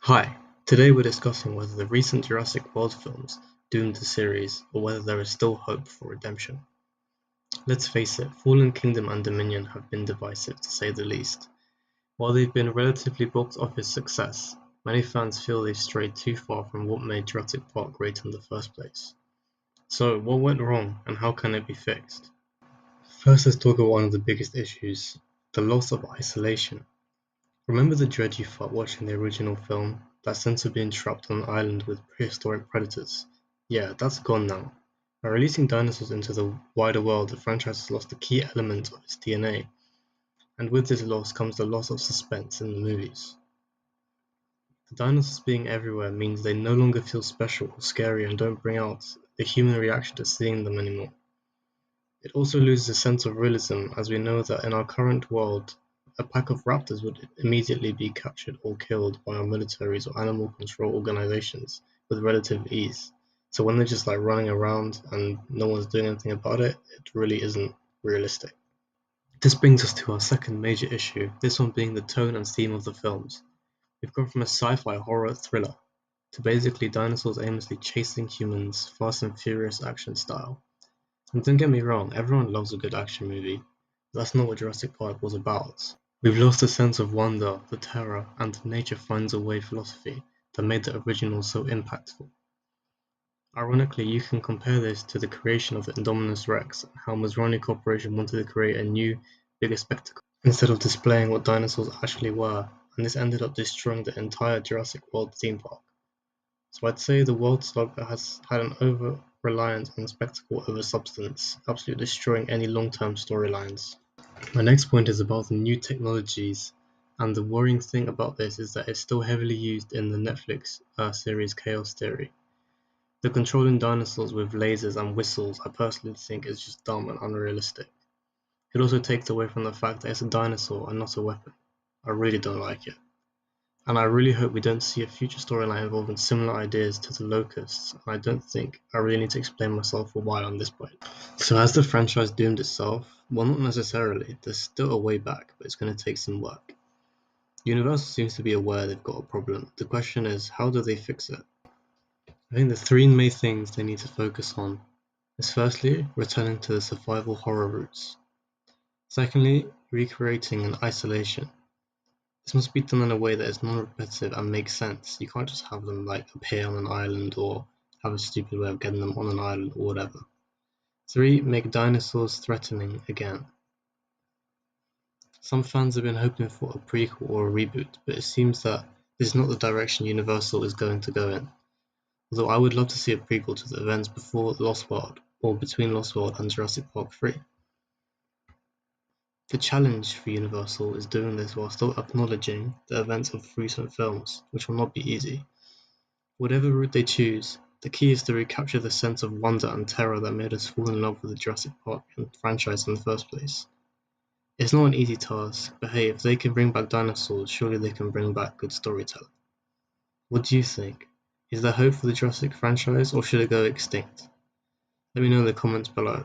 Hi, today we're discussing whether the recent Jurassic World films doomed the series or whether there is still hope for redemption. Let's face it, Fallen Kingdom and Dominion have been divisive to say the least. While they've been a relatively box office success, many fans feel they've strayed too far from what made Jurassic Park great in the first place. So, what went wrong and how can it be fixed? First, let's talk about one of the biggest issues, the loss of isolation. Remember the dread you felt watching the original film? That sense of being trapped on an island with prehistoric predators? Yeah, that's gone now. By releasing dinosaurs into the wider world, the franchise has lost a key element of its DNA, and with this loss comes the loss of suspense in the movies. The dinosaurs being everywhere means they no longer feel special or scary and don't bring out the human reaction to seeing them anymore. It also loses a sense of realism, as we know that in our current world, a pack of raptors would immediately be captured or killed by our militaries or animal control organizations with relative ease. So when they're just like running around and no one's doing anything about it, it really isn't realistic. This brings us to our second major issue, this one being the tone and theme of the films. We've gone from a sci-fi horror thriller to basically dinosaurs aimlessly chasing humans, Fast and Furious action style. And don't get me wrong, everyone loves a good action movie, but that's not what Jurassic Park was about. We've lost the sense of wonder, the terror, and the nature finds a way philosophy that made the original so impactful. Ironically, you can compare this to the creation of the Indominus Rex and how Masrani Corporation wanted to create a new, bigger spectacle instead of displaying what dinosaurs actually were, and this ended up destroying the entire Jurassic World theme park. So I'd say the World Saga has had an over-reliance on spectacle over substance, absolutely destroying any long-term storylines. My next point is about the new technologies, and the worrying thing about this is that it's still heavily used in the Netflix series Chaos Theory. The controlling dinosaurs with lasers and whistles I personally think is just dumb and unrealistic. It also takes away from the fact that it's a dinosaur and not a weapon. I really don't like it. And I really hope we don't see a future storyline involving similar ideas to the Locusts, and I don't think I really need to explain myself for a while on this point. So has the franchise doomed itself? Well, not necessarily. There's still a way back, but it's going to take some work. Universal seems to be aware they've got a problem. The question is, how do they fix it? I think the three main things they need to focus on is firstly, returning to the survival horror roots. Secondly, recreating an isolation. This must be done in a way that is non-repetitive and makes sense. You can't just have them like appear on an island or have a stupid way of getting them on an island or whatever. 3. Make dinosaurs threatening again. Some fans have been hoping for a prequel or a reboot, but it seems that this is not the direction Universal is going to go in. Although I would love to see a prequel to the events before Lost World or between Lost World and Jurassic Park 3. The challenge for Universal is doing this while still acknowledging the events of recent films, which will not be easy. Whatever route they choose, the key is to recapture the sense of wonder and terror that made us fall in love with the Jurassic Park franchise in the first place. It's not an easy task, but hey, if they can bring back dinosaurs, surely they can bring back good storytelling. What do you think? Is there hope for the Jurassic franchise, or should it go extinct? Let me know in the comments below.